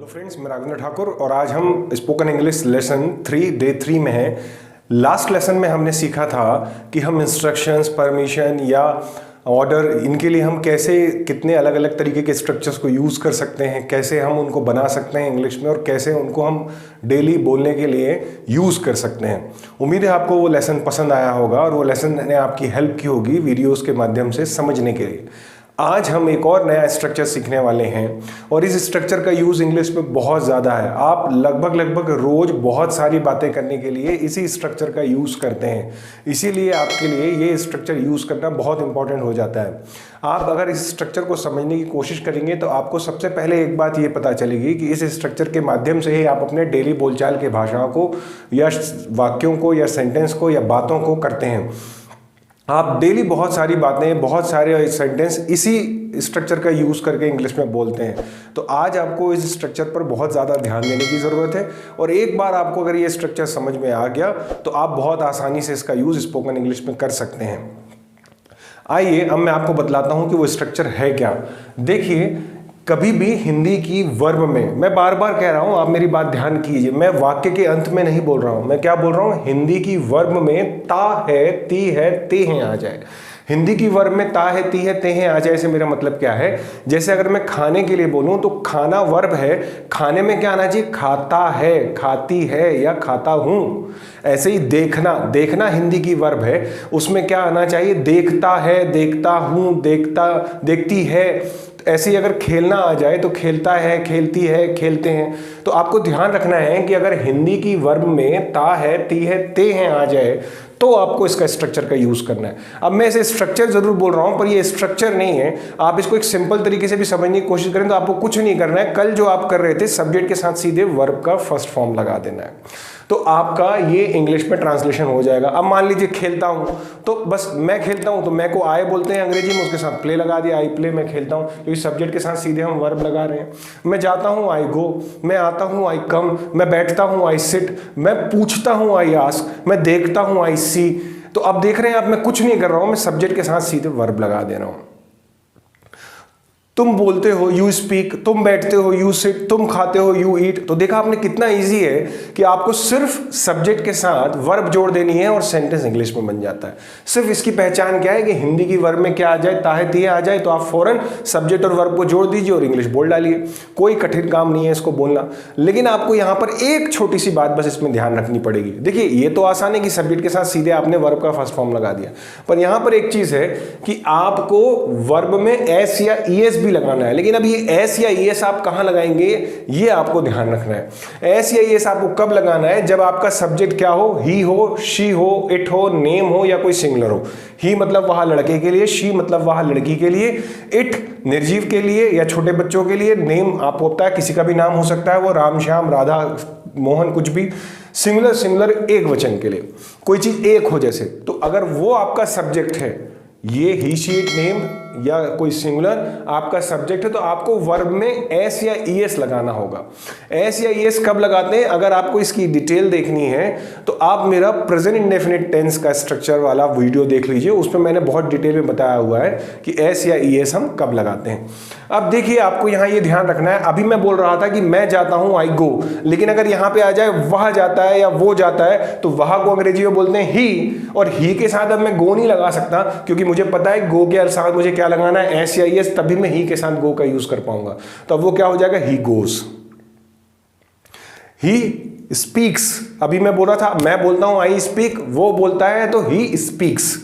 Hello friends, मैं राघवेंद्र ठाकुर और आज हम स्पोकन इंग्लिश लेसन 3 डे 3 में हैं। लास्ट लेसन में हमने सीखा था कि हम इंस्ट्रक्शंस, परमिशन या ऑर्डर, इनके लिए हम कैसे कितने अलग अलग तरीके के स्ट्रक्चर्स को यूज़ कर सकते हैं, कैसे हम उनको बना सकते हैं इंग्लिश में और कैसे उनको हम डेली बोलने के लिए यूज़ कर सकते हैं। उम्मीद है आपको वो लेसन पसंद आया होगा और वो लेसन ने आपकी हेल्प की होगी वीडियोस के माध्यम से समझने के लिए। आज हम एक और नया स्ट्रक्चर सीखने वाले हैं और इस स्ट्रक्चर का यूज़ इंग्लिश में बहुत ज़्यादा है। आप लगभग रोज़ बहुत सारी बातें करने के लिए इसी स्ट्रक्चर का यूज़ करते हैं, इसीलिए आपके लिए ये स्ट्रक्चर यूज़ करना बहुत इंपॉर्टेंट हो जाता है। आप अगर इस स्ट्रक्चर को समझने की कोशिश करेंगे तो आपको सबसे पहले एक बात ये पता चलेगी कि इस स्ट्रक्चर के माध्यम से ही आप अपने डेली बोलचाल के भाषा को या वाक्यों को या सेंटेंस को या बातों को करते हैं। आप डेली बहुत सारी बातें, बहुत सारे सेंटेंस इसी स्ट्रक्चर का यूज़ करके इंग्लिश में बोलते हैं। तो आज आपको इस स्ट्रक्चर पर बहुत ज़्यादा ध्यान देने की ज़रूरत है और एक बार आपको अगर ये स्ट्रक्चर समझ में आ गया तो आप बहुत आसानी से इसका यूज़ स्पोकन इंग्लिश में कर सकते हैं। आइए अब मैं आपको बतलाता हूँ कि वो स्ट्रक्चर है क्या। देखिए, कभी भी हिंदी की वर्ब में, मैं बार बार कह रहा हूं, आप मेरी बात ध्यान कीजिए, मैं वाक्य के अंत में नहीं बोल रहा हूं, मैं क्या बोल रहा हूं, हिंदी की वर्ब में ता है, ती है, ते हैं आ जाए। हिंदी की वर्ब में ता है, ती है, ते हैं आ जाए से मेरा मतलब क्या है। जैसे अगर मैं खाने के लिए बोलूं तो खाना वर्ब है, खाने में क्या आना चाहिए, खाता है, खाती है या खाता हूं। ऐसे ही देखना, देखना हिंदी की वर्ब है, उसमें क्या आना चाहिए, देखता है, देखता हूं, देखता, देखती है। ऐसे ही अगर खेलना आ जाए तो खेलता है, खेलती है, खेलते हैं। तो आपको ध्यान रखना है कि अगर हिंदी की वर्ब में ता है, ती है, ते हैं आ जाए तो आपको इसका स्ट्रक्चर का यूज करना है। अब मैं इसे स्ट्रक्चर जरूर बोल रहा हूं पर ये स्ट्रक्चर नहीं है। आप इसको एक सिंपल तरीके से भी समझने की कोशिश करें तो आपको कुछ नहीं करना है। कल जो आप कर रहे थे, सब्जेक्ट के साथ सीधे वर्ब का फर्स्ट फॉर्म लगा देना है, तो आपका ये इंग्लिश में ट्रांसलेशन हो जाएगा। अब मान लीजिए खेलता हूं, तो बस मैं खेलता हूं तो मैं को आई बोलते हैं अंग्रेजी में, उसके साथ प्ले लगा दिया, आई प्ले, मैं खेलता हूं, क्योंकि सब्जेक्ट के साथ सीधे हम वर्ब लगा रहे हैं। मैं जाता हूं, आई गो, मैं आता हूं, आई कम, मैं बैठता हूं, आई सिट, मैं पूछता हूं, आई आस्क, मैं देखता हूं, आई सी। तो अब देख रहे हैं आप, मैं कुछ नहीं कर रहा हूं, मैं सब्जेक्ट के साथ सीधे वर्ब लगा दे रहा हूं। तुम बोलते हो, यू स्पीक, तुम बैठते हो, यू सिट, तुम खाते हो, यू ईट। तो देखा आपने कितना इजी है कि आपको सिर्फ सब्जेक्ट के साथ वर्ब जोड़ देनी है और सेंटेंस इंग्लिश में बन जाता है। सिर्फ इसकी पहचान क्या है कि हिंदी की वर्ब में क्या आ जाए, ताहे तिहे आ जाए तो आप फौरन सब्जेक्ट और वर्ब को जोड़ दीजिए और इंग्लिश बोल डालिए। कोई कठिन काम नहीं है इसको बोलना। लेकिन आपको यहां पर एक छोटी सी बात बस इसमें ध्यान रखनी पड़ेगी। देखिए, ये तो आसान है कि सब्जेक्ट के साथ सीधे आपने वर्ब का फर्स्ट फॉर्म लगा दिया, पर यहां पर एक चीज है कि आपको वर्ब में एस या ईएस भी लगाना है। लेकिन अब ये एस या ईएस आप कहां लगाएंगे, ये आपको ध्यान रखना है। एस या ईएस आपको कब लगाना है, जब आपका सब्जेक्ट क्या हो, ही हो, शी हो, इट हो, नेम हो या कोई सिंगुलर हो। ही मतलब वहां लड़के के लिए, शी मतलब वहां लड़की के लिए, इट निर्जीव के लिए या छोटे बच्चों के लिए, नेम आपको पता है किसी का भी नाम हो सकता है, वो राम, श्याम, राधा, मोहन, कुछ भी। सिंगुलर एक वचन के लिए, कोई चीज एक हो जैसे, तो अगर वो आपका सब्जेक्ट है, ये ही, शी, इट, नेम या कोई सिंगुलर आपका सब्जेक्ट है, तो आपको वर्ब में एस या ईएस लगाना होगा। एस या ईएस कब लगाते हैं, अगर आपको इसकी डिटेल देखनी है तो आप मेरा प्रेजेंट इंडेफिनिट टेंस का स्ट्रक्चर वाला वीडियो देख लीजिए, उसमें मैंने बहुत डिटेल में बताया हुआ है कि एस या ईएस हम कब लगाते हैं। अब देखिए, आपको यहां ये ध्यान रखना है, अभी मैं बोल रहा था कि मैं जाता हूं, आई गो, लेकिन अगर यहां पे आ जाए वह जाता है या वो जाता है तो वह को अंग्रेजी में बोलते हैं ही, और ही के साथ अब मैं गो नहीं लगा सकता क्योंकि मुझे पता है गो के साथ मुझे क्या लगाना है, एस या ईएस, तभी मैं ही के साथ गो का यूज कर पाऊंगा। तो अब वो क्या हो जाएगा, ही गोज। ही स्पीक्स, अभी मैं बोल रहा था, मैं बोलता हूं आई स्पीक, वो बोलता है तो ही स्पीक्स।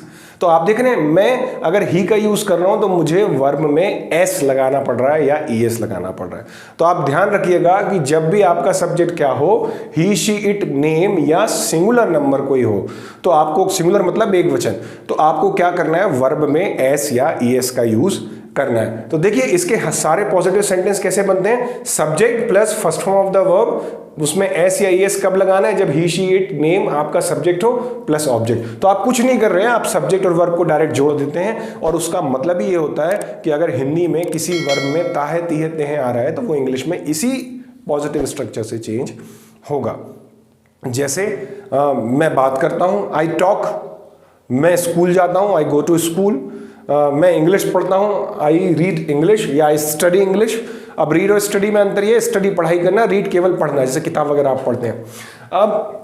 तो आप देख रहे हैं, मैं अगर ही का यूज कर रहा हूं तो मुझे वर्ब में एस लगाना पड़ रहा है या ईएस लगाना पड़ रहा है। तो आप ध्यान रखिएगा कि जब भी आपका सब्जेक्ट क्या हो, ही, शी, इट, नेम या सिंगुलर नंबर कोई हो, तो आपको, सिंगुलर मतलब एक वचन, तो आपको क्या करना है, वर्ब में एस या ईएस का यूज करना है। तो देखिए, इसके सारे पॉजिटिव सेंटेंस कैसे बनते हैं, subject plus first form of the verb, उसमें एस या ईएस कब लगाना है, जब ही, शी, इट, नेम आपका सब्जेक्ट हो प्लस ऑब्जेक्ट। तो आप कुछ नहीं कर रहे हैं, आप सब्जेक्ट और वर्ब को डायरेक्ट जोड़ देते हैं और उसका मतलब ही ये होता है कि अगर हिंदी में किसी वर्ब में ताहे, तीहे, तेहे आ रहा है तो वो इंग्लिश में इसी पॉजिटिव स्ट्रक्चर से चेंज होगा। जैसे मैं बात करता हूं, आई टॉक, मैं स्कूल जाता हूं, आई गो टू स्कूल, मैं इंग्लिश पढ़ता हूं, आई रीड इंग्लिश या आई स्टडी इंग्लिश। अब रीड और स्टडी में अंतर ये, स्टडी पढ़ाई करना, रीड केवल पढ़ना, जैसे किताब वगैरह आप पढ़ते हैं। अब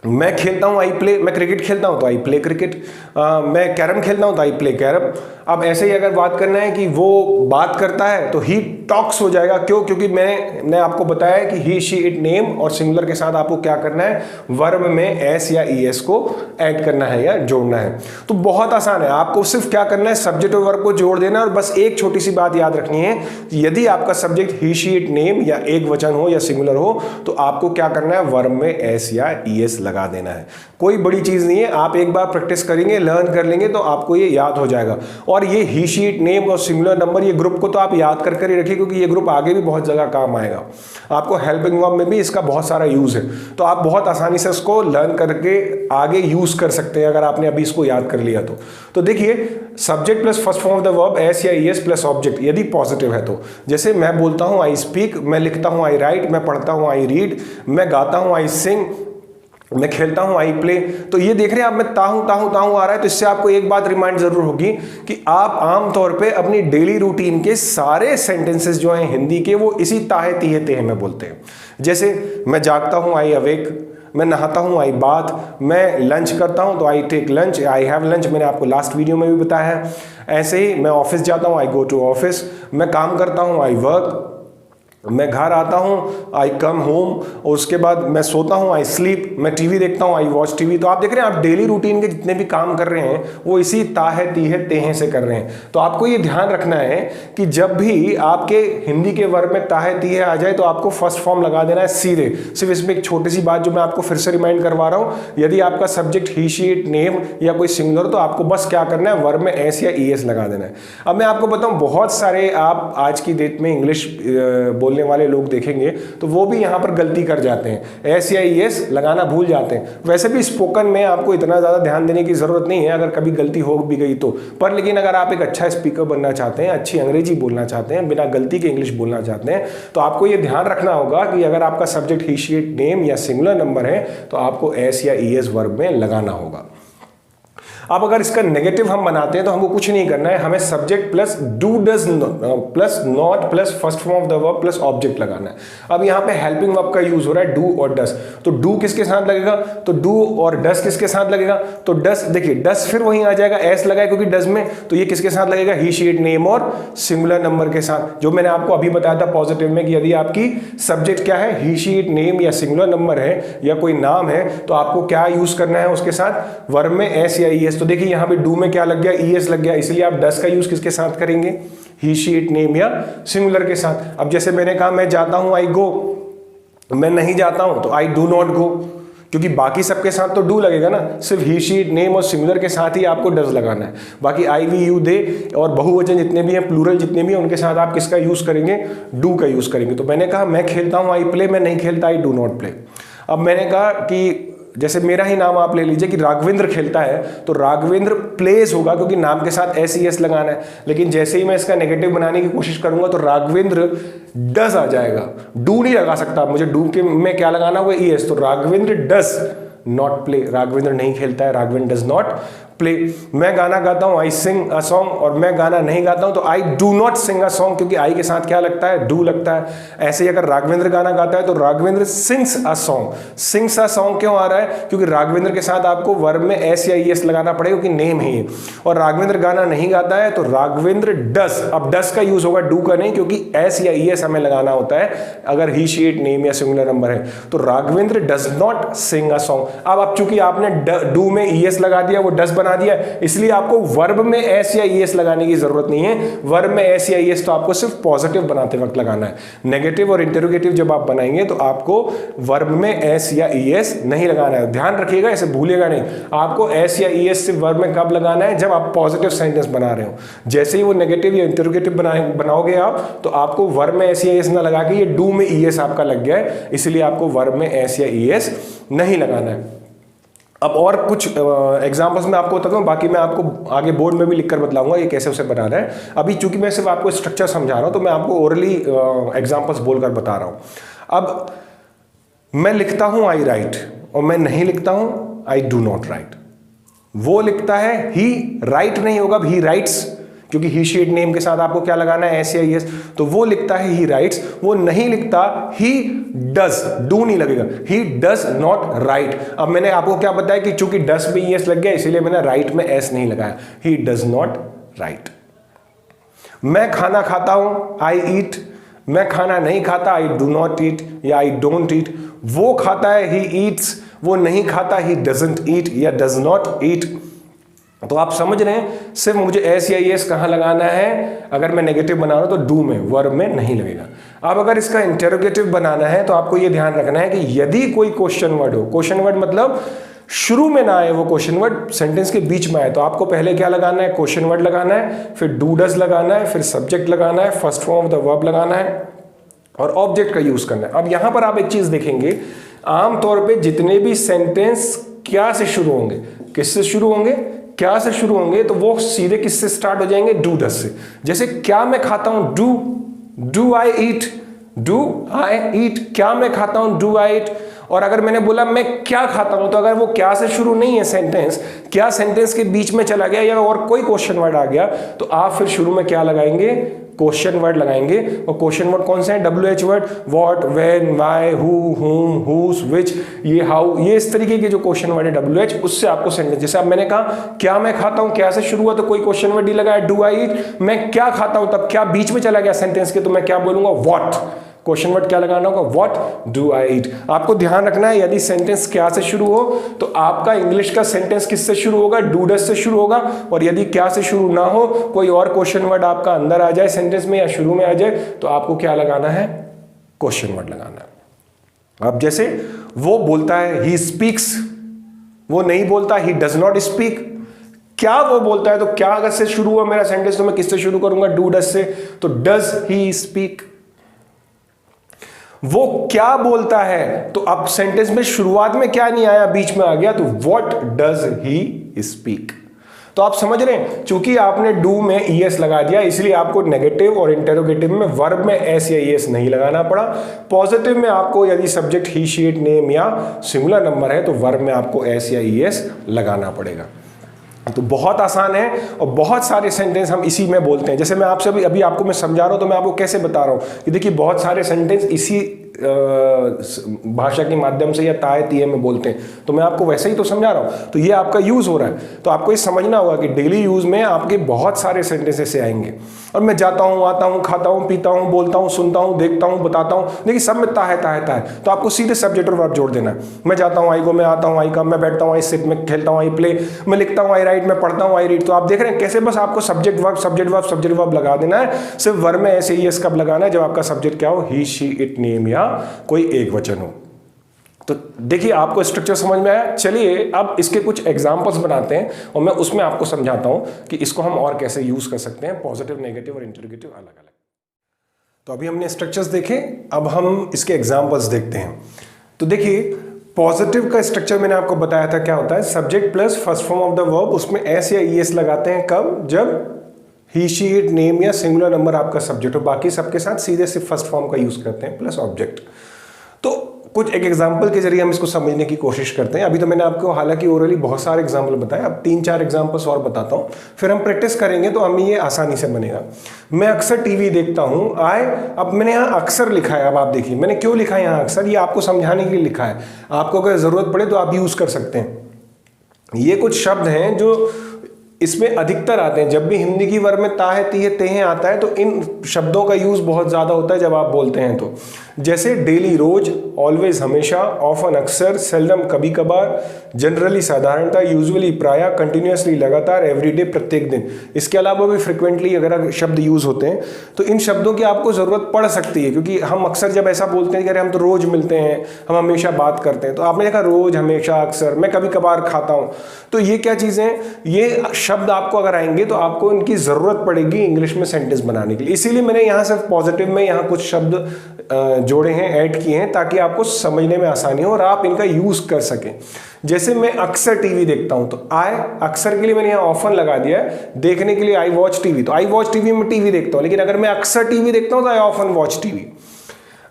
मैं खेलता हूँ आई प्ले, मैं क्रिकेट खेलता हूँ तो आई प्ले क्रिकेट, मैं कैरम खेलता हूँ तो आई प्ले कैरम। अब ऐसे ही अगर बात करना है कि वो बात करता है तो ही टॉक्स हो जाएगा। क्यों? क्योंकि मैंने आपको बताया है कि ही शी इट नेम और सिंगुलर के साथ आपको क्या करना है, वर्ब में एस या ईएस को ऐड करना है या जोड़ना है। तो बहुत आसान है, आपको सिर्फ क्या करना है, सब्जेक्ट और वर्ब को जोड़ देना है। और बस एक छोटी सी बात याद रखनी है, यदि आपका subject he she it name या एक वचन हो या सिंगुलर हो तो आपको क्या करना है, वर्ब में एस या ईएस लगा देना है। कोई बड़ी चीज नहीं है, आप एक बार प्रैक्टिस करेंगे, लर्न कर लेंगे तो आपको ये याद हो जाएगा। और ये ही शी इट नेम और सिंगुलर नंबर, ये ग्रुप को तो आप याद कर ही रखिए, क्योंकि ये ग्रुप आगे भी बहुत जगह काम आएगा। आपको हेल्पिंग वर्ब में भी इसका बहुत सारा यूज है, तो आप बहुत आसानी से इसको लर्न करके आगे यूज कर सकते हैं अगर आपने अभी इसको याद कर लिया तो देखिए, subject plus first form of the verb S या ईएस प्लस ऑब्जेक्ट यदि पॉजिटिव है तो, जैसे मैं बोलता हूं आई स्पीक, मैं लिखता हूं आई राइट, मैं पढ़ता हूं आई रीड, मैं गाता हूं आई सिंग, मैं खेलता हूं आई प्ले। तो ये देख रहे हैं आप, मैं ताहूं आ रहा है। तो इससे आपको एक बात रिमाइंड जरूर होगी कि आप आमतौर पे अपनी डेली रूटीन के सारे सेंटेंसेस जो हैं हिंदी के, वो इसी ताहे तीहे तेहे में बोलते हैं। जैसे मैं जागता हूं आई अवेक, मैं नहाता हूं आई बाथ, मैं लंच करता हूं तो I take lunch, I have lunch, मैंने आपको लास्ट वीडियो में भी बताया है। ऐसे ही मैं ऑफिस जाता हूं, आई गो टू ऑफिस, मैं काम करता हूं, आई वर्क, मैं घर आता हूँ, आई कम होम, और उसके बाद मैं सोता हूँ, आई स्लीप, मैं टीवी देखता हूँ, आई वॉच टीवी। तो आप देख रहे हैं, आप डेली रूटीन के जितने भी काम कर रहे हैं वो इसी ताहे तीहे तेहे से कर रहे हैं। तो आपको ये ध्यान रखना है कि जब भी आपके हिंदी के वर्ब में ताहे तीहे आ जाए तो आपको फर्स्ट फॉर्म लगा देना है सीधे। सिर्फ इसमें एक छोटी सी बात जो मैं आपको फिर से रिमाइंड करवा रहा हूँ, यदि आपका subject he she it name या कोई सिंगुलर तो आपको बस क्या करना है, वर्ब में एस या ईएस लगा देना है। अब मैं आपको बताऊँ, बहुत सारे आप आज की डेट में इंग्लिश बोलने वाले लोग देखेंगे तो वो भी यहां पर गलती कर जाते हैं, एस या ईएस लगाना भूल जाते हैं। वैसे भी स्पोकन में आपको इतना ज्यादा ध्यान देने की जरूरत नहीं है अगर कभी गलती हो भी गई तो, पर लेकिन अगर आप एक अच्छा स्पीकर बनना चाहते हैं, अच्छी अंग्रेजी बोलना चाहते हैं, बिना गलती के इंग्लिश बोलना चाहते हैं, तो आपको ये ध्यान रखना होगा कि अगर आपका subject he she it name या सिंगुलर नंबर है तो आपको एस या ईएस वर्ब में लगाना होगा। अब अगर इसका नेगेटिव हम बनाते हैं तो हमको कुछ नहीं करना है, हमें subject plus do does plus not plus first form of the verb plus object लगाना है। अब यहाँ पे हेल्पिंग वर्ब का यूज हो रहा है डू और डस, तो डू किसके साथ लगेगा, तो डू और डस किसके साथ लगेगा, तो डस, देखिए डस फिर वहीं आ जाएगा, एस लगाए क्योंकि डस में, तो ये किसके साथ लगेगा, ही शी इट नेम और सिंगुलर नंबर के साथ। जो मैंने आपको अभी बताया था पॉजिटिव में कि यदि आपकी सब्जेक्ट क्या है, ही शी इट नेम या सिंगुलर नंबर है या कोई नाम है, तो आपको क्या यूज करना है उसके साथ, वर्ब में एस या ईएस। तो देखिए यहाँ पे डू में क्या लग गया, ईएस लग गया, इसलिए आप डस का यूज किसके साथ करेंगे, ही शी इट नेम या सिंगुलर के साथ। अब जैसे मैंने कहा मैं जाता हूं, आई गो, मैं नहीं जाता हूं तो आई डू नॉट गो, क्योंकि बाकी सबके साथ तो डू लगेगा ना, सिर्फ ही शी इट नेम और सिंगुलर के साथ ही आपको डज लगाना है। बाकी आई वी यू दे और बहुवचन जितने भी हैं, प्लूरल जितने भी हैं, उनके साथ आप किसका यूज करेंगे, डू का यूज करेंगे। तो मैंने कहा मैं खेलता हूं, आई प्ले, मैं नहीं खेलता, आई डू नॉट प्ले। अब मैंने कहा कि जैसे मेरा ही नाम आप ले लीजिए कि राघवेंद्र खेलता है, तो राघवेंद्र प्लेज होगा क्योंकि नाम के साथ एस ईएस लगाना है। लेकिन जैसे ही मैं इसका नेगेटिव बनाने की कोशिश करूंगा तो राघवेंद्र डज आ जाएगा, डू नहीं लगा सकता मुझे, डू के में क्या लगाना होगा, ईएस। तो Raghavendra does not play, Raghavendra नहीं खेलता है, राघवेंद्र डज नॉट प्ले। मैं गाना गाता हूं, आई सिंग अ सॉन्ग, और मैं गाना नहीं गाता हूं तो I do not sing a song, क्योंकि आई के साथ क्या लगता है, डू लगता है। ऐसे ही अगर राघवेंद्र गाना गाता है तो Raghavendra sings a song, sings a song क्यों आ रहा है, क्योंकि राघवेंद्र के साथ आपको वर्ब में एस या ईएस लगाना पड़ेगा क्योंकि नेम है ये। और राघवेंद्र गाना नहीं गाता है तो राघवेंद्र डस, अब डस का यूज होगा, डू का नहीं, क्योंकि एस या ईएस हमें लगाना होता है अगर ही शी इट नेम या सिंगुलर नंबर है। तो Raghavendra does not sing a song. अब चूंकि आपने डू में ईएस लगा दिया, वो डस बना दिया, इसलिए आपको वर्ब में एस या ईएस लगाने की जरूरत नहीं है। वर्ब में एस या ईएस तो आपको सिर्फ पॉजिटिव बनाते वक्त लगाना है। नेगेटिव और इंटरोगेटिव जब आप बनाएंगे तो आपको वर्ब में एस या ईएस नहीं लगाना है। ध्यान रखिएगा, ऐसे भूलिएगा नहीं, आपको एस या ईएस सिर्फ वर्ब में कब लगाना है, जब आप पॉजिटिव सेंटेंस बना रहे हो। जैसे ही वो नेगेटिव या इंटरोगेटिव बनाओगे आप, तो आपको वर्ब में एस या ईएस ना लगा के ये डू में ईएस आपका लग गया है, इसलिए आपको वर्ब में एस या ईएस नहीं लगाना है। अब और कुछ एग्जांपल्स मैं आपको बताता हूँ, बाकी मैं आपको आगे बोर्ड में भी लिखकर बतलाऊंगा ये कैसे उसे बनाना है। अभी चूंकि मैं सिर्फ आपको स्ट्रक्चर समझा रहा हूँ तो मैं आपको ओरली एग्जांपल्स बोलकर बता रहा हूँ। अब मैं लिखता हूँ आई राइट, और मैं नहीं लिखता हूँ आई डू नॉट राइट। वो लिखता है, ही राइट नहीं होगा, ही राइट्स, क्योंकि ही शी इट नेम के साथ आपको क्या लगाना है, एस या एस, तो वो लिखता है ही राइट्स, वो नहीं लिखता ही डज, डू नहीं लगेगा, ही डज नॉट राइट। अब मैंने आपको क्या बताया कि चूंकि डज में एस लग गया इसीलिए मैंने राइट में एस नहीं लगाया, ही डज नॉट राइट। मैं खाना खाता हूं, आई ईट, मैं खाना नहीं खाता, आई डू नॉट ईट या आई डोंट ईट। वो खाता है, ही ईट्स, वो नहीं खाता, ही डजंट ईट या डज नॉट ईट। तो आप समझ रहे हैं, सिर्फ मुझे एस या एस कहां लगाना है, अगर मैं नेगेटिव बना रहा हूं तो डू में, वर्ब में नहीं लगेगा। अब अगर इसका इंटेरोगेटिव बनाना है तो आपको यह ध्यान रखना है कि यदि कोई क्वेश्चन वर्ड हो, क्वेश्चन वर्ड मतलब शुरू में ना आए वो क्वेश्चन वर्ड, सेंटेंस के बीच में आए, तो आपको पहले क्या लगाना है, क्वेश्चन वर्ड लगाना है, फिर डू डज लगाना है, फिर सब्जेक्ट लगाना है, first form of the verb लगाना है और ऑब्जेक्ट का यूज करना है। अब यहां पर आप एक चीज देखेंगे, आमतौर पे जितने भी सेंटेंस क्या से शुरू होंगे, किससे शुरू होंगे, क्या से शुरू होंगे, तो वो सीधे किससे स्टार्ट हो जाएंगे, डू डज से। जैसे क्या मैं खाता हूं, do I eat, do I ईट, क्या मैं खाता हूं, डू आई ईट। और अगर मैंने बोला मैं क्या खाता हूं, तो अगर वो क्या से शुरू नहीं है सेंटेंस, क्या सेंटेंस के बीच में चला गया या और कोई क्वेश्चन वर्ड आ गया, तो आप फिर शुरू में क्या लगाएंगे, क्वेश्चन वर्ड लगाएंगे। और क्वेश्चन वर्ड कौन से हैं, WH word, what, when, why, who, हुम, हुज, व्हिच, ये हाउ, ये इस तरीके के जो क्वेश्चन वर्ड है WH, उससे आपको सेंटेंस, जैसे अब मैंने कहा क्या मैं खाता हूं, क्या से शुरू हुआ तो कोई क्वेश्चन वर्ड ही लगाया, डू आई ईट। मैं क्या खाता हूं, तब क्या बीच में चला गया सेंटेंस के, तो मैं क्या बोलूंगा, व्हाट, क्वेश्चन वर्ड क्या लगाना होगा, व्हाट डू आई ईट। आपको ध्यान रखना है, यदि सेंटेंस क्या से शुरू हो तो आपका इंग्लिश का सेंटेंस किससे शुरू होगा, डू डज से शुरू होगा। और यदि क्या से शुरू ना हो, कोई और क्वेश्चन वर्ड आपका अंदर आ जाए सेंटेंस में या शुरू में आ जाए, तो आपको क्या लगाना है, क्वेश्चन वर्ड लगाना है। अब जैसे वो बोलता है, ही स्पीक्स, वो नहीं बोलता, ही डज नॉट स्पीक। क्या वो बोलता है, तो क्या अगर से शुरू हुआ मेरा सेंटेंस तो मैं किससे शुरू करूंगा, डू डज से, तो डज ही स्पीक। वो क्या बोलता है, तो अब सेंटेंस में शुरुआत में क्या नहीं आया, बीच में आ गया, तो व्हाट डज ही स्पीक। तो आप समझ रहे हैं, चूंकि आपने डू में ईएस लगा दिया इसलिए आपको नेगेटिव और इंटेरोगेटिव में वर्ब में एस या ईएस नहीं लगाना पड़ा। पॉजिटिव में आपको यदि subject he she it name या सिंगुलर नंबर है तो वर्ब में आपको एस या ईएस लगाना पड़ेगा। तो बहुत आसान है और बहुत सारे सेंटेंस हम इसी में बोलते हैं। जैसे मैं आपसे अभी आपको मैं समझा रहा हूं तो मैं आपको कैसे बता रहा हूं कि देखिए बहुत सारे सेंटेंस इसी भाषा के माध्यम से या ताए तिये में बोलते हैं, तो मैं आपको वैसे ही तो समझा रहा हूं, तो ये आपका यूज हो रहा है। तो आपको ये समझना होगा कि डेली यूज में आपके बहुत सारे सेंटेंस ऐसे आएंगे। और मैं जाता हूं, आता हूं, खाता हूं, पीता हूं, बोलता हूं, सुनता हूं, देखता हूं, बताता हूं, देखिए सब में ता है ता है ता है, तो आपको सीधे सब्जेक्ट और वर्ब जोड़ देना है। मैं जाता हूं, आई गो, मैं आता हूं, आई कम, मैं बैठता हूं, आई सिट, मैं खेलता हूं, आई प्ले, मैं लिखता हूं, आई राइट, मैं पढ़ता हूं, आई रीड। तो आप देख रहे हैं कैसे बस आपको subject verb subject verb subject verb लगा देना है। सिर्फ वर्ब में ऐसे ही एस कब लगाना है, जब आपका सब्जेक्ट क्या हो, ही शी इट नेम या कोई एक वचन हो। तो देखिए आपको स्ट्रक्चर समझ में आया। चलिए अब इसके कुछ एग्जांपल्स बनाते हैं और मैं उसमें आपको समझाता हूं कि इसको हम और कैसे यूज कर सकते हैं, पॉजिटिव, नेगेटिव और इंटरोगेटिव अलग अलग। तो अभी हमने स्ट्रक्चर्स देखे, अब हम इसके एग्जांपल्स देखते हैं। तो देखिए पॉजिटिव का स्ट्रक्चर मैंने आपको बताया था क्या होता है, subject plus first form of the verb, उसमें एस या ईएस लगाते हैं कब, जब ही शी इट नेम या सिंगुलर नंबर आपका सब्जेक्ट हो। बाकी सबके साथ सीधे सिर्फ फर्स्ट फॉर्म का यूज करते हैं प्लस ऑब्जेक्ट। तो कुछ एक एग्जाम्पल के जरिए हम इसको समझने की कोशिश करते हैं। अभी तो मैंने आपको हालांकि ओरली बहुत सारे एग्जाम्पल बताए, अब 3-4 एग्जाम्पल्स और बताता हूँ, फिर हम प्रैक्टिस करेंगे तो हमें ये आसानी से बनेगा। मैं अक्सर टीवी देखता हूँ, अब मैंने यहाँ अक्सर लिखा है। अब आप देखिए मैंने क्यों लिखा है यहाँ अक्सर, ये आपको समझाने के लिए लिखा है। आपको अगर जरूरत पड़े तो आप यूज कर सकते हैं। ये कुछ शब्द हैं जो इसमें अधिकतर आते हैं। जब भी हिंदी की वर्ब में ता है, ती है, ते हैं आता है तो इन शब्दों का यूज बहुत ज्यादा होता है जब आप बोलते हैं तो। जैसे डेली रोज, ऑलवेज हमेशा, ऑफन अक्सर, सेल्डम कभी कभार, जनरली साधारणतः, यूजुअली प्रायः, कंटिन्यूअसली लगातार, एवरीडे प्रत्येक दिन। इसके अलावा भी फ्रिक्वेंटली अगर शब्द यूज होते हैं तो इन शब्दों की आपको जरूरत पड़ सकती है, क्योंकि हम अक्सर जब ऐसा बोलते हैं कि अरे हम तो रोज मिलते हैं, हम हमेशा बात करते हैं, तो आपने देखा रोज, हमेशा, अक्सर, मैं कभी कभार खाता हूँ, तो ये क्या चीजें हैं, ये शब्द आपको अगर आएंगे तो आपको इनकी जरूरत पड़ेगी इंग्लिश में सेंटेंस बनाने के लिए। इसीलिए मैंने यहाँ सिर्फ पॉजिटिव में यहाँ कुछ शब्द जोड़े हैं, ऐड किए हैं, ताकि आपको समझने में आसानी हो और आप इनका यूज कर सकें। जैसे मैं अक्सर टीवी देखता हूं तो आई, अक्सर के लिए मैंने यहाँ ऑफन लगा दिया है, देखने के लिए आई वॉच टीवी, तो आई वॉच टीवी में टीवी देखता हूं, लेकिन अगर मैं अक्सर टीवी देखता हूं तो आई ऑफन वॉच टीवी।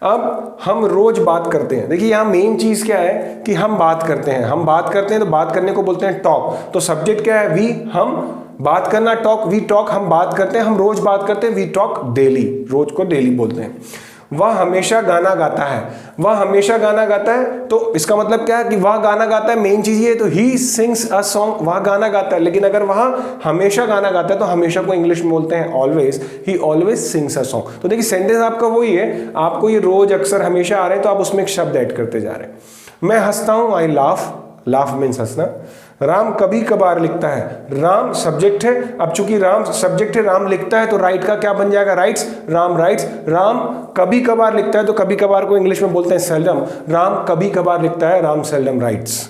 अब हम रोज बात करते हैं, देखिए यहाँ मेन चीज क्या है कि हम बात करते हैं, हम बात करते हैं तो बात करने को बोलते हैं टॉक। तो सब्जेक्ट क्या है, वी, हम, बात करना टॉक, वी टॉक हम बात करते हैं, हम रोज बात करते हैं, वी टॉक डेली, रोज को डेली बोलते हैं। वह हमेशा गाना गाता है, वह हमेशा गाना गाता है, तो इसका मतलब क्या है कि वह गाना गाता है, मेन चीज ये है, तो ही सिंग्स अ सॉन्ग, वह गाना गाता है। लेकिन अगर वह हमेशा गाना गाता है तो हमेशा को इंग्लिश में बोलते हैं always, he always sings a song. तो देखिए सेंटेंस आपका वही है, आपको ये रोज अक्सर हमेशा आ रहे हैं तो आप उसमें एक शब्द ऐड करते जा रहे हैं। मैं हंसता हूं, आई लाफ, लाफ मीन्स हंसना। राम कभी कभार लिखता है, राम सब्जेक्ट है, अब चूंकि राम सब्जेक्ट है, राम लिखता है तो राइट का क्या बन जाएगा, राइट्स, राम राइट्स। राम कभी कभार लिखता है तो कभी कभार को इंग्लिश में बोलते हैं सेल्डम, राम कभी कभार लिखता है, राम सेल्डम राइट्स।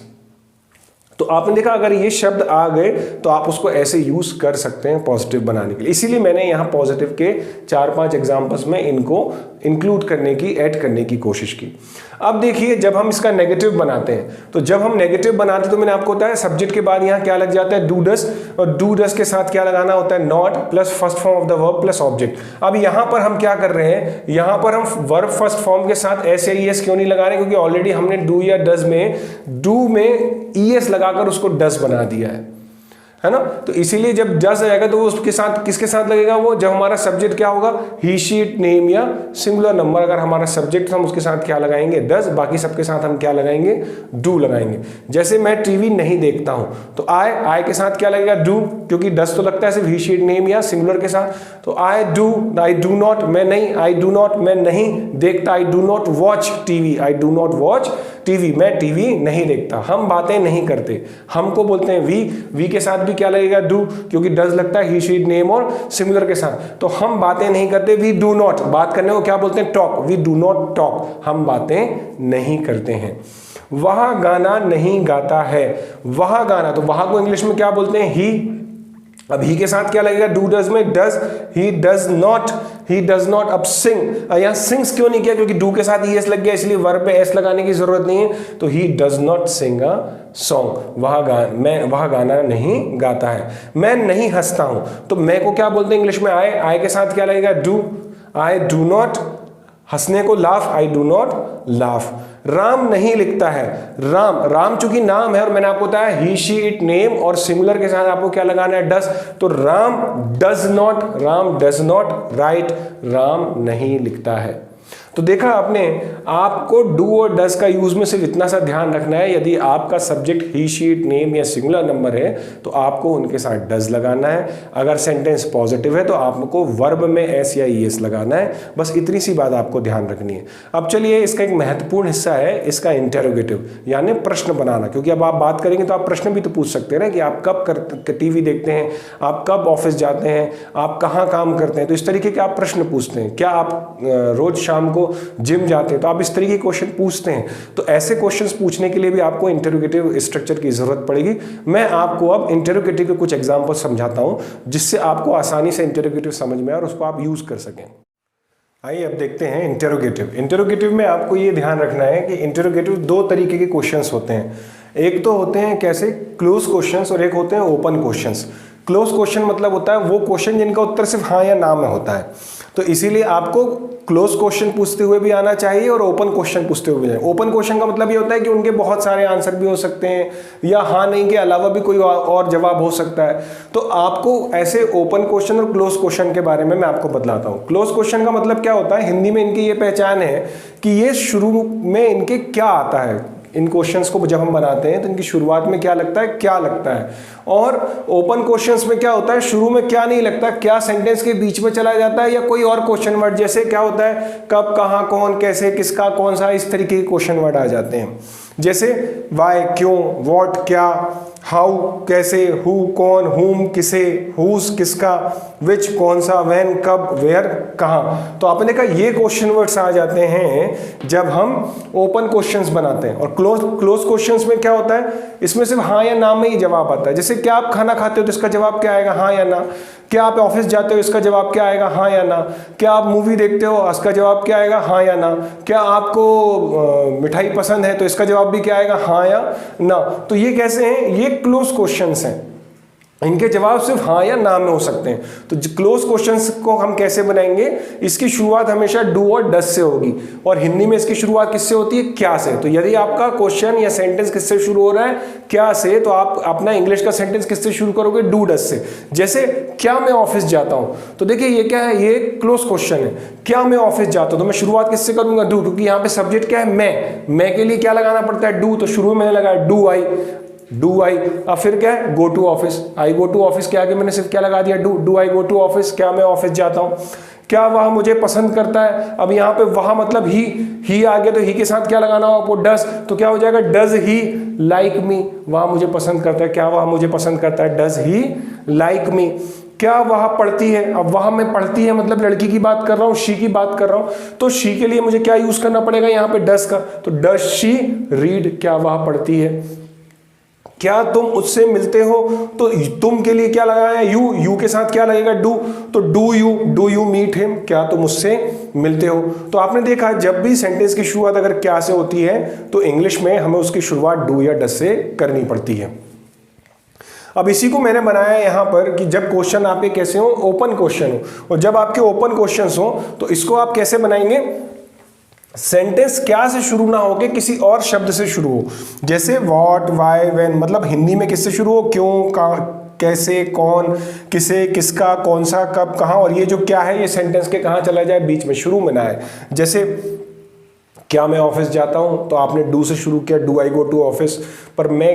तो आपने देखा अगर ये शब्द आ गए तो आप उसको ऐसे यूज कर सकते हैं पॉजिटिव बनाने के लिए। इसीलिए मैंने यहाँ पॉजिटिव के 4-5 एग्जांपल्स में इनको इंक्लूड करने की, ऐड करने की कोशिश की। अब देखिए जब हम इसका नेगेटिव बनाते हैं, तो जब हम नेगेटिव बनाते हैं तो मैंने आपको बताया सब्जेक्ट के बाद यहाँ क्या लग जाता है, डू डस, और डू डस के साथ क्या लगाना होता है, not plus first form of the verb plus object. अब यहाँ पर हम क्या कर रहे हैं, यहाँ पर हम वर्ब फर्स्ट फॉर्म के साथ एस या ईएस क्यों नहीं लगा रहे, क्योंकि ऑलरेडी हमने डू या डस में, डू में ईएस लगाकर उसको डस बना दिया है ना। तो इसीलिए जब डस आएगा तो उसके साथ किसके साथ लगेगा, वो जब हमारा सब्जेक्ट क्या होगा, ही शी इट नेम या सिंगुलर नंबर। अगर हमारा सब्जेक्ट हम उसके साथ क्या लगाएंगे, डस, बाकी सबके साथ हम क्या लगाएंगे, डू लगाएंगे। जैसे मैं टीवी नहीं देखता हूं तो आई के साथ क्या लगेगा, डू, क्योंकि डस तो लगता है सिर्फ ही शी इट नेम या सिंगुलर के साथ। तो आई डू नॉट, मैं नहीं, आई डू नॉट मैं नहीं देखता, आई do not watch TV, I do not watch TV, मैं टीवी नहीं देखता। हम बातें नहीं करते, हमको बोलते हैं वी के साथ भी क्या लगेगा, डू, क्योंकि डज लगता है ही शी इट नेम और सिंगुलर के साथ। तो हम बातें नहीं करते, वी डू नॉट, बात करने को क्या बोलते हैं, talk, we do not talk, हम बातें नहीं करते हैं। वह गाना नहीं गाता है, वह गाना, तो वह को इंग्लिश में क्या बोलते हैं, ही। अब ही के साथ क्या लगेगा, डू डज में does, he does not, he does not. अब सिंग, यहाँ सिंग्स क्यों नहीं किया, क्योंकि डू के साथ एस लग गया, इसलिए वर्ब पे एस लगाने की जरूरत नहीं है। तो he does not sing a song, वह गाना नहीं गाता है। मैं नहीं हंसता हूं, तो मैं को क्या बोलते हैं इंग्लिश में, आई के साथ क्या लगेगा, डू, आई डू नॉट, हंसने को laugh, I do not laugh. Ram नहीं लिखता है, राम चूंकि नाम है और मैंने आपको बताया ही शी इट नेम और सिंगुलर के साथ आपको क्या लगाना है, डस। तो Ram does not right, Ram नहीं लिखता है। तो देखा आपने, आपको डू और डज का यूज में सिर्फ इतना सा ध्यान रखना है, यदि आपका subject he she it name या सिंगुलर नंबर है तो आपको उनके साथ डज लगाना है। अगर सेंटेंस पॉजिटिव है तो आपको वर्ब में एस या ईएस लगाना है। बस इतनी सी बात आपको ध्यान रखनी है। अब चलिए इसका एक महत्वपूर्ण हिस्सा है इसका इंटेरोगेटिव, यानी प्रश्न बनाना, क्योंकि अब आप बात करेंगे तो आप प्रश्न भी तो पूछ सकते हैं ना कि आप कब टीवी देखते हैं, आप कब ऑफिस जाते हैं, आप कहाँ काम करते हैं। तो इस तरीके के आप प्रश्न पूछते हैं। क्या आप रोज शाम को जिम जाते हैं, तो आप इस तरीके के क्वेश्चन पूछते हैं। तो ऐसे क्वेश्चंस पूछने के लिए भी आपको इंटेरोगेटिव स्ट्रक्चर की जरूरत पड़ेगी। मैं आपको अब इंटेरोगेटिव के कुछ एग्जांपल समझाता हूं जिससे आपको आसानी से इंटेरोगेटिव समझ में आए और उसको आप यूज कर सकें। आइए अब देखते हैं इंटेरोगेटिव। इंटेरोगेटिव में आपको ये ध्यान रखना है कि इंटेरोगेटिव 2 तरीके के क्वेश्चंस होते हैं। एक तो होते हैं कैसे, क्लोज क्वेश्चंस, और एक होते हैं ओपन क्वेश्चंस। क्लोज क्वेश्चन मतलब होता है वो क्वेश्चन जिनका उत्तर सिर्फ हाँ या ना में होता है। तो इसीलिए आपको क्लोज क्वेश्चन पूछते हुए भी आना चाहिए और ओपन क्वेश्चन पूछते हुए भी आना। ओपन क्वेश्चन का मतलब ये होता है कि उनके बहुत सारे आंसर भी हो सकते हैं या हाँ नहीं के अलावा भी कोई और जवाब हो सकता है। तो आपको ऐसे ओपन क्वेश्चन और क्लोज क्वेश्चन के बारे में मैं आपको बतलाता हूँ। क्लोज क्वेश्चन का मतलब क्या होता है, हिंदी में इनकी ये पहचान है कि ये शुरू में इनके क्या आता है। इन क्वेश्चंस को जब हम बनाते हैं तो इनकी शुरुआत में क्या लगता है, क्या लगता है। और ओपन क्वेश्चंस में क्या होता है, शुरू में क्या नहीं लगता, क्या सेंटेंस के बीच में चला जाता है या कोई और क्वेश्चन वर्ड, जैसे क्या होता है कब, कहाँ, कौन, कैसे, किसका, कौन सा, इस तरीके के क्वेश्चन वर्ड आ जाते हैं। जैसे वाई, क्यों, व्हाट, क्या, हाउ, कैसे, हु, कौन, हुम, किसे, हुज, किसका, विच, कौन सा, व्हेन, कब, वेयर, कहाँ। तो आपने देखा ये क्वेश्चन वर्ड्स आ जाते हैं जब हम ओपन क्वेश्चंस बनाते हैं। और क्लोज क्वेश्चंस में क्या होता है, इसमें सिर्फ हाँ या ना में ही जवाब आता है। जैसे क्या आप खाना खाते हो तो इसका जवाब क्या आएगा, हाँ या ना। क्या आप ऑफिस जाते हो, इसका जवाब क्या आएगा, हाँ या ना। क्या आप मूवी देखते हो, इसका जवाब क्या आएगा, हाँ या ना। क्या आपको मिठाई पसंद है तो इसका जवाब भी क्या आएगा, हाँ या ना। तो ये कैसे हैं, ये क्लोज क्वेश्चंस हैं। इनके जवाब सिर्फ हाँ या ना में हो सकते हैं। तो क्लोज क्वेश्चंस को हम कैसे बनाएंगे, इसकी शुरुआत हमेशा डू और डस से होगी, और हिंदी में इसकी शुरुआत किससे होती है, क्या से। तो यदि आपका क्वेश्चन या सेंटेंस किससे शुरू हो रहा है, क्या से, तो आप अपना इंग्लिश का सेंटेंस किससे शुरू करोगे, डू डस से। जैसे क्या मैं ऑफिस जाता हूं, तो देखिए ये क्या है, ये क्लोज क्वेश्चन है। क्या मैं ऑफिस जाता हूं, तो मैं शुरुआत किससे करूंगा, डू, क्योंकि यहाँ पे सब्जेक्ट क्या है, मैं के लिए क्या लगाना पड़ता है, डू। तो शुरू में मैंने लगाया डू आई। अब फिर क्या है, go to office, I go to office के आगे मैंने सिर्फ क्या लगा दिया, do I go to office, क्या मैं ऑफिस जाता हूं। क्या वह मुझे पसंद करता है, अब यहाँ पे वह मतलब ही आ गया, तो ही के साथ क्या लगाना हो आपको, डज। तो क्या हो जाएगा, डज ही लाइक मी, वह मुझे पसंद करता है, क्या वह मुझे पसंद करता है, डज ही लाइक मी। क्या वह पढ़ती है, अब वह में पढ़ती है मतलब लड़की की बात कर रहा हूं, शी की बात कर रहा हूं, तो शी के लिए मुझे क्या यूज करना पड़ेगा यहाँ पे, डज का। तो डज शी रीड, क्या वह पढ़ती है। क्या तुम उससे मिलते हो, तो तुम के लिए क्या लगाया, यू के साथ क्या लगेगा, डू। तो डू यू मीट हिम, क्या तुम उससे मिलते हो। तो आपने देखा जब भी सेंटेंस की शुरुआत अगर क्या से होती है तो इंग्लिश में हमें उसकी शुरुआत डू या डस से करनी पड़ती है। अब इसी को मैंने बनाया यहां पर कि जब क्वेश्चन आपके कैसे हो, ओपन क्वेश्चन हो, और जब आपके ओपन क्वेश्चंस हो तो इसको आप कैसे बनाएंगे, सेंटेंस क्या से शुरू ना होके किसी और शब्द से शुरू हो। जैसे व्हाट, व्हाई, व्हेन, मतलब हिंदी में किससे शुरू हो, क्यों, कैसे, कौन, किसे, किसका, कौन सा, कब, कहां, और ये जो क्या है ये सेंटेंस के कहां चला जाए, बीच में, शुरू में ना है। जैसे क्या मैं ऑफिस जाता हूं, तो आपने डू से शुरू किया, do I go to office. पर मैं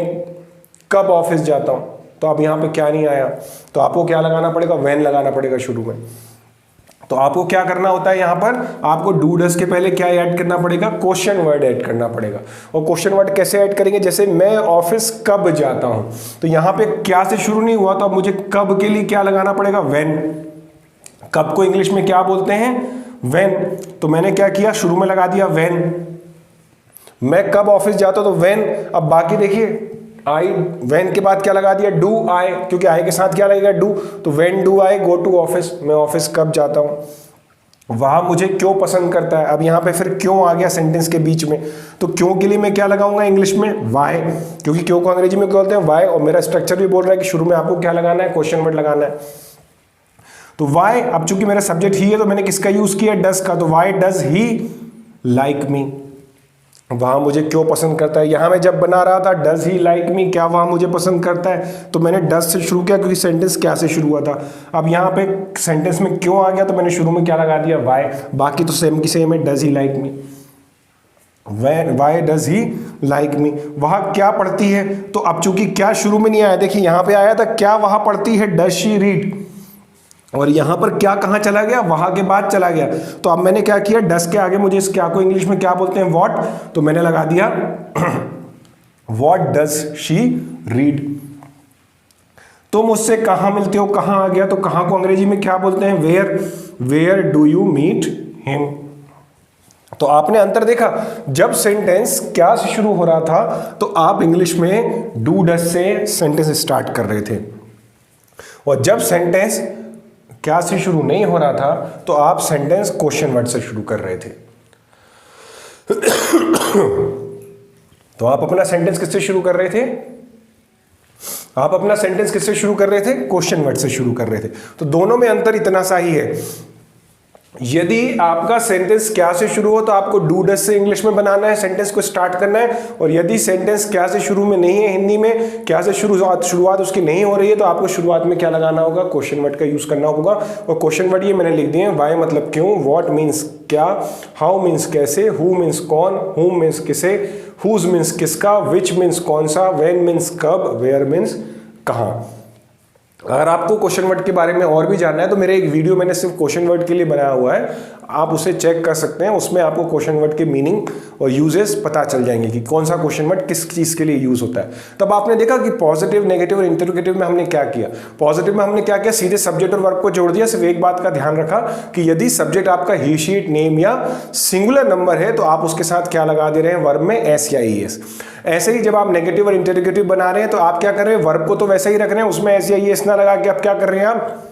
कब ऑफिस जाता हूं, तो अब यहां पे क्या नहीं आया, तो आपको क्या लगाना पड़ेगा, व्हेन लगाना पड़ेगा शुरू में। तो आपको क्या करना होता है, यहां पर आपको डू डस के पहले क्या ऐड करना पड़ेगा, क्वेश्चन वर्ड ऐड करना पड़ेगा। और क्वेश्चन वर्ड कैसे ऐड करेंगे, जैसे मैं ऑफिस कब जाता हूं, तो यहां पे क्या से शुरू नहीं हुआ, तो अब मुझे कब के लिए क्या लगाना पड़ेगा, व्हेन। कब को इंग्लिश में क्या बोलते हैं, व्हेन। तो मैंने क्या किया, शुरू में लगा दिया व्हेन। मैं कब ऑफिस जाता हूं, तो व्हेन। अब बाकी देखिए आई, व्हेन के बाद क्या लगा दिया, डू आई, क्योंकि आई के साथ क्या लगेगा, डू। तो when do I go to office, मैं ऑफिस कब जाता हूं। वह मुझे क्यों पसंद करता है, अब यहां पे फिर क्यों आ गया सेंटेंस के बीच में, तो क्यों के लिए मैं क्या लगाऊंगा इंग्लिश में, वाई, क्योंकि क्यों को अंग्रेजी में क्या बोलते हैं, वाई। और मेरा स्ट्रक्चर भी बोल रहा है कि शुरू में आपको क्या लगाना है, क्वेश्चन वर्ड लगाना है। तो वाई, अब चूंकि मेरा सब्जेक्ट ही है तो मैंने किसका यूज किया, डज का। तो why does he like me, वह मुझे क्यों पसंद करता है। यहां मैं जब बना रहा था डज ही लाइक मी, क्या वह मुझे पसंद करता है, तो मैंने डज से शुरू किया क्योंकि सेंटेंस क्या से शुरू हुआ था। अब यहां पे सेंटेंस में क्यों आ गया, तो मैंने शुरू में क्या लगा दिया, वाई। बाकी तो सेम की सेम है, does he like me, why does he like me. वह क्या पढ़ती है, तो अब चूंकि क्या शुरू में नहीं आया, देखिए यहां पे आया था क्या वह पढ़ती है, डज शी रीड, और यहां पर क्या कहां चला गया, वहां के बाद चला गया। तो अब मैंने क्या किया, डस के आगे मुझे इस क्या को इंग्लिश में क्या बोलते हैं, व्हाट, तो मैंने लगा दिया व्हाट डज शी रीड। तुम उससे कहां मिलते हो, कहां आ गया, तो कहां को अंग्रेजी में क्या बोलते हैं, where do you meet him. तो आपने अंतर देखा, जब सेंटेंस क्या से शुरू हो रहा था तो आप इंग्लिश में डू डस से सेंटेंस स्टार्ट कर रहे थे, और जब सेंटेंस क्या से शुरू नहीं हो रहा था तो आप सेंटेंस क्वेश्चन वर्ड से शुरू कर रहे थे। तो आप अपना सेंटेंस किससे शुरू कर रहे थे, आप अपना सेंटेंस किससे शुरू कर रहे थे, क्वेश्चन वर्ड से शुरू कर रहे थे। तो दोनों में अंतर इतना सा ही है। यदि आपका सेंटेंस क्या से शुरू हो तो आपको डू डस से इंग्लिश में बनाना है, सेंटेंस को स्टार्ट करना है। और यदि सेंटेंस क्या से शुरू में नहीं है, हिंदी में क्या से शुरुआत उसकी नहीं हो रही है, तो आपको शुरुआत में क्या लगाना होगा, क्वेश्चन वर्ड का यूज करना होगा। और क्वेश्चन वर्ड ये मैंने लिख दिए, वाई मतलब क्यों, व्हाट मीन्स क्या, हाउ मीन्स कैसे, हु मीन्स कौन, हुम मीन्स किसे, हुज मीन्स किसका, विच मीन्स कौन सा, व्हेन मीन्स कब, वेयर मीन्स कहां। अगर आपको क्वेश्चन वर्ड के बारे में और भी जानना है तो मेरे एक वीडियो मैंने सिर्फ क्वेश्चन वर्ड के लिए बनाया हुआ है, आप उसे चेक कर सकते हैं। उसमें आपको क्वेश्चन वर्ड के मीनिंग और यूजेस पता चल जाएंगे कि कौन सा क्वेश्चन वर्ड किस चीज के लिए यूज होता है। तब आपने देखा कि पॉजिटिव, नेगेटिव और इंटरोगेटिव में हमने क्या किया। पॉजिटिव में हमने क्या किया, सीधे सब्जेक्ट और वर्ब को जोड़ दिया। सिर्फ एक बात का ध्यान रखा कि यदि सब्जेक्ट आपका ही, शीट, नेम या सिंगुलर नंबर है तो आप उसके साथ क्या लगा दे रहे हैं, वर्ब में एस या ईएस। ऐसे ही जब आप नेगेटिव और इंटरोगेटिव बना रहे हैं तो आप क्या कर रहे हैं, वर्ब को तो वैसे ही रख रहे हैं, उसमें एस या ईएस ना लगा के आप क्या कर रहे हैं, आप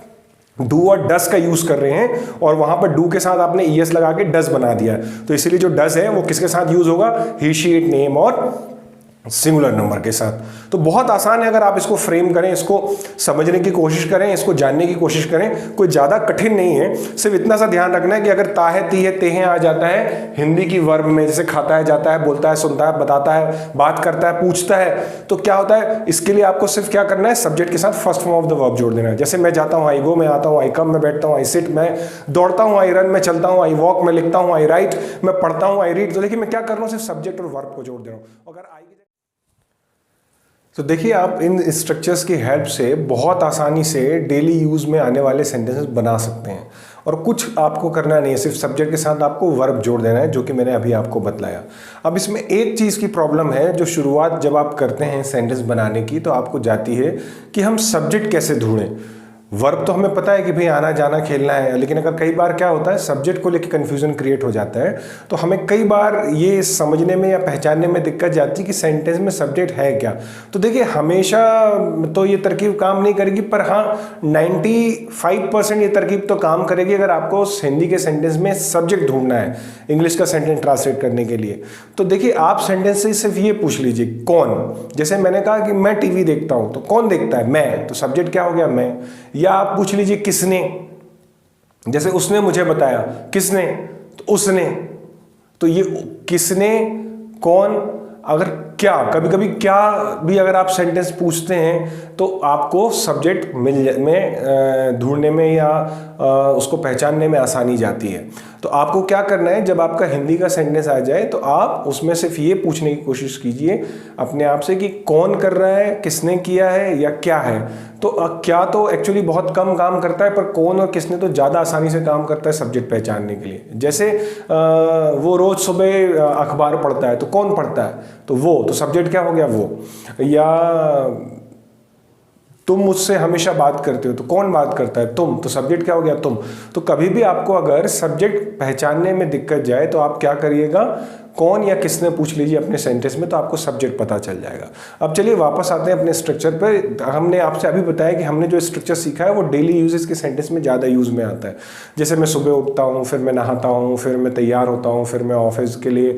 डू और डस का यूज कर रहे हैं, और वहां पर डू के साथ आपने ईएस लगा के डस बना दिया है। तो इसीलिए जो डस है वो किसके साथ यूज होगा, ही, शीट, नेम और सिंगुलर नंबर के साथ। तो बहुत आसान है अगर आप इसको फ्रेम करें, इसको समझने की कोशिश करें, इसको जानने की कोशिश करें, कोई ज़्यादा कठिन नहीं है। सिर्फ इतना सा ध्यान रखना है कि अगर ता है, ती है, ते हैं आ जाता है हिंदी की वर्ब में, जैसे खाता है, जाता है, बोलता है, सुनता है, बताता है, बात करता है, पूछता है, तो क्या होता है, इसके लिए आपको सिर्फ क्या करना है, सब्जेक्ट के साथ first form of the verb जोड़ देना है। जैसे मैं जाता हूँ, आई गो, मैं आता हूँ, आई कम, मैं बैठता हूँ, आई सिट, मैं दौड़ता हूँ, आई रन, मैं चलता हूँ, आई वॉक, मैं लिखता हूँ, आई राइट, मैं पढ़ता हूँ, आई रीड। तो देखिए मैं क्या कर रहा हूँ, सिर्फ सब्जेक्ट और वर्ब को जोड़ दे रहा हूँ। अगर आई तो देखिए आप इन स्ट्रक्चर्स की हेल्प से बहुत आसानी से डेली यूज़ में आने वाले सेंटेंसेस बना सकते हैं, और कुछ आपको करना नहीं है, सिर्फ सब्जेक्ट के साथ आपको वर्ब जोड़ देना है, जो कि मैंने अभी आपको बतलाया। अब इसमें एक चीज़ की प्रॉब्लम है, जो शुरुआत जब आप करते हैं सेंटेंस बनाने की, तो आपको जाती है कि हम सब्जेक्ट कैसे ढूंढें। वर्ब तो हमें पता है कि भाई आना जाना खेलना है, लेकिन अगर कई बार क्या होता है, सब्जेक्ट को लेकर कन्फ्यूजन क्रिएट हो जाता है, तो हमें कई बार ये समझने में या पहचानने में दिक्कत जाती है कि सेंटेंस में सब्जेक्ट है क्या। तो देखिए हमेशा तो ये तरकीब काम नहीं करेगी, पर हाँ 95% ये तरकीब तो काम करेगी अगर आपको हिंदी के सेंटेंस में सब्जेक्ट ढूंढना है इंग्लिश का सेंटेंस ट्रांसलेट करने के लिए। तो देखिए आप सेंटेंस से सिर्फ ये पूछ लीजिए कौन। जैसे मैंने कहा कि मैं टीवी देखता हूँ, तो कौन देखता है, मैं, तो सब्जेक्ट क्या हो गया, मैं। या आप पूछ लीजिए किसने, जैसे उसने मुझे बताया, किसने, तो उसने। तो ये किसने, कौन, अगर क्या, कभी कभी क्या भी अगर आप सेंटेंस पूछते हैं तो आपको सब्जेक्ट में ढूंढने में या उसको पहचानने में आसानी जाती है। तो आपको क्या करना है, जब आपका हिंदी का सेंटेंस आ जाए तो आप उसमें सिर्फ ये पूछने की कोशिश कीजिए अपने आप से कि कौन कर रहा है, किसने किया है, या क्या है। तो क्या तो एक्चुअली बहुत कम काम करता है, पर कौन और किसने तो ज़्यादा आसानी से काम करता है सब्जेक्ट पहचानने के लिए। जैसे वो रोज़ सुबह अखबार पढ़ता है, तो कौन पढ़ता है, तो वो, तो सब्जेक्ट क्या हो गया, वो। या तुम मुझसे हमेशा बात करते हो, तो कौन बात करता है, तुम, तो सब्जेक्ट क्या हो गया, तुम। तो कभी भी आपको अगर सब्जेक्ट पहचानने में दिक्कत जाए तो आप क्या करिएगा, कौन या किसने पूछ लीजिए अपने सेंटेंस में, तो आपको सब्जेक्ट पता चल जाएगा। अब चलिए वापस आते हैं अपने स्ट्रक्चर पर। हमने आपसे अभी बताया कि हमने जो स्ट्रक्चर सीखा है वो डेली यूजेस के सेंटेंस में ज़्यादा यूज़ में आता है। जैसे मैं सुबह उठता हूँ, फिर मैं नहाता हूँ, फिर मैं तैयार होता हूँ, फिर मैं ऑफिस के लिए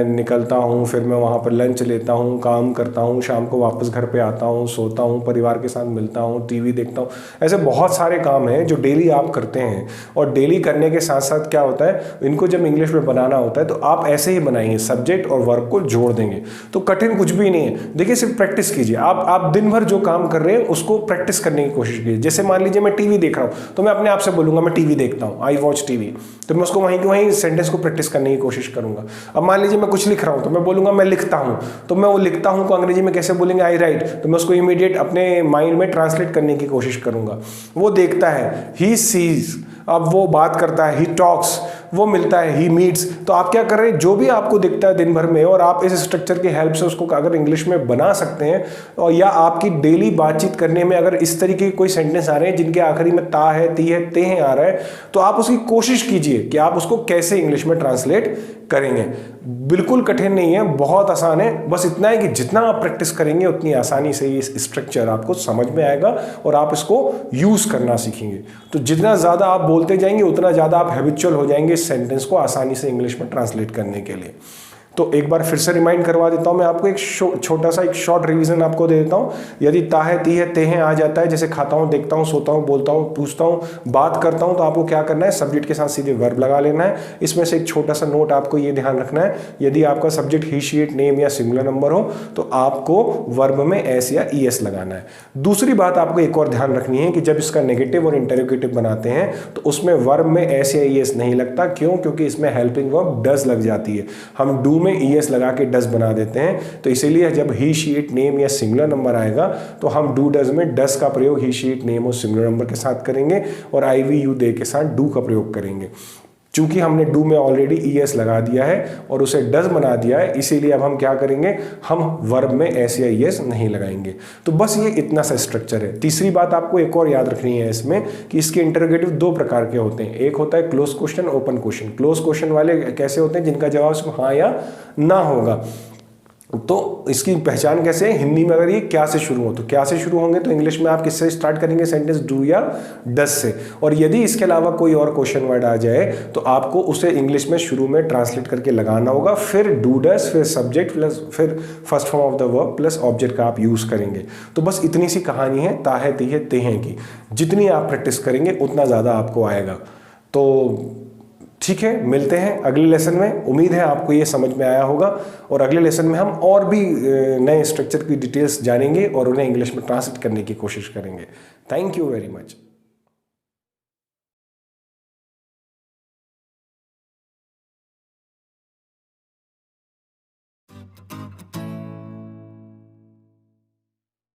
निकलता हूँ, फिर मैं वहाँ पर लंच लेता हूँ, काम करता हूँ, शाम को वापस घर पर आता हूँ, सोता हूँ, परिवार के साथ मिलता हूँ, टीवी देखता हूँ। ऐसे बहुत सारे काम हैं जो डेली आप करते हैं, और डेली करने के साथ साथ क्या होता है, इनको जब इंग्लिश में बनाना होता है तो आप ऐसे ही बनाएंगे, सब्जेक्ट और वर्ब को जोड़ देंगे। तो कठिन कुछ भी नहीं है। देखिए सिर्फ प्रैक्टिस कीजिए। आप दिन भर जो काम कर रहे हैं उसको प्रैक्टिस करने की कोशिश कीजिए। जैसे मान लीजिए मैं टीवी देख रहा हूं, तो मैं अपने आप से बोलूंगा मैं टीवी देखता हूं, आई वॉच टीवी। तो मैं उसको वहीं के वहीं सेंटेंस को प्रैक्टिस करने की कोशिश करूंगा। अब मान लीजिए मैं कुछ लिख रहा हूं, तो मैं बोलूंगा मैं लिखता हूं। तो मैं वो लिखता हूं को अंग्रेजी में कैसे बोलेंगे, आई राइट। तो मैं उसको इमीडिएट अपने माइंड में ट्रांसलेट करने की कोशिश करूंगा। वो देखता है, ही सीज। अब वो बात करता है, ही टॉक्स। वो मिलता है, ही मीट्स। तो आप क्या कर रहे हैं, जो भी आपको दिखता है दिन भर में, और आप इस स्ट्रक्चर की हेल्प से उसको अगर इंग्लिश में बना सकते हैं, और या आपकी डेली बातचीत करने में अगर इस तरीके के कोई सेंटेंस आ रहे हैं जिनके आखिरी में ता है, ती है, ते हैं आ रहा है, तो आप उसकी कोशिश कीजिए कि आप उसको कैसे इंग्लिश में ट्रांसलेट करेंगे। बिल्कुल कठिन नहीं है, बहुत आसान है। बस इतना है कि जितना आप प्रैक्टिस करेंगे उतनी आसानी से ये स्ट्रक्चर आपको समझ में आएगा और आप इसको यूज करना सीखेंगे। तो जितना ज़्यादा आप बोलते जाएंगे उतना ज़्यादा आप हैबिचुअल हो जाएंगे इस सेंटेंस को आसानी से इंग्लिश में ट्रांसलेट करने के लिए। तो एक बार फिर से रिमाइंड करवा देता हूं मैं आपको, एक छोटा सा एक शॉर्ट रिवीजन आपको दे देता हूं। यदि ता है, ती है, ते हैं आ जाता है, जैसे खाता हूं, देखता हूं, सोता हूं, बोलता हूं, पूछता हूं, बात करता हूं, तो आपको क्या करना है, सब्जेक्ट के साथ सीधे वर्ब लगा लेना है। इसमें से एक छोटा सा नोट आपको ये ध्यान रखना है, यदि आपका subject he, she, it, name या सिंगुलर नंबर हो तो आपको वर्ब में एस या ईएस लगाना है। दूसरी बात आपको एक और ध्यान रखनी है कि जब इसका नेगेटिव और इंटरोगेटिव बनाते हैं तो उसमें वर्ब में एस या ईएस नहीं लगता। क्यों? क्योंकि इसमें हेल्पिंग वर्ब डज लग जाती है। हम डू में ईएस लगा डज बना देते हैं। तो इसीलिए जब ही, शी, इट, नेम या सिंगुलर नंबर आएगा तो हम डू डज में डज का प्रयोग ही, शी, इट, नेम और सिंगुलर नंबर के साथ करेंगे, और आई, वी, यू, दे के साथ डू का प्रयोग करेंगे। चूंकि हमने डू में ऑलरेडी ईएस लगा दिया है और उसे डज बना दिया है, इसीलिए अब हम क्या करेंगे, हम वर्ब में एस या ईएस नहीं लगाएंगे। तो बस ये इतना सा स्ट्रक्चर है। तीसरी बात आपको एक और याद रखनी है इसमें कि इसके इंटरोगेटिव दो प्रकार के होते हैं। एक होता है close question, open question. Close question वाले कैसे होते हैं, जिनका जवाब सिर्फ हाँ या ना होगा। तो इसकी पहचान कैसे है? हिंदी में अगर ये क्या से शुरू हो, तो क्या से शुरू होंगे तो इंग्लिश में आप किससे स्टार्ट करेंगे सेंटेंस? डू या डस से। और यदि इसके अलावा कोई और क्वेश्चन वर्ड आ जाए तो आपको उसे इंग्लिश में शुरू में ट्रांसलेट करके लगाना होगा, फिर डू डस, फिर सब्जेक्ट प्लस फिर first form of the verb plus object का आप यूज करेंगे। तो बस इतनी सी कहानी है ताहे तीहे तेहे की। जितनी आप प्रैक्टिस करेंगे उतना ज़्यादा आपको आएगा। तो ठीक है, मिलते हैं अगले लेसन में। उम्मीद है आपको ये समझ में आया होगा, और अगले लेसन में हम और भी नए स्ट्रक्चर की डिटेल्स जानेंगे और उन्हें इंग्लिश में ट्रांसलेट करने की कोशिश करेंगे। Thank you very much.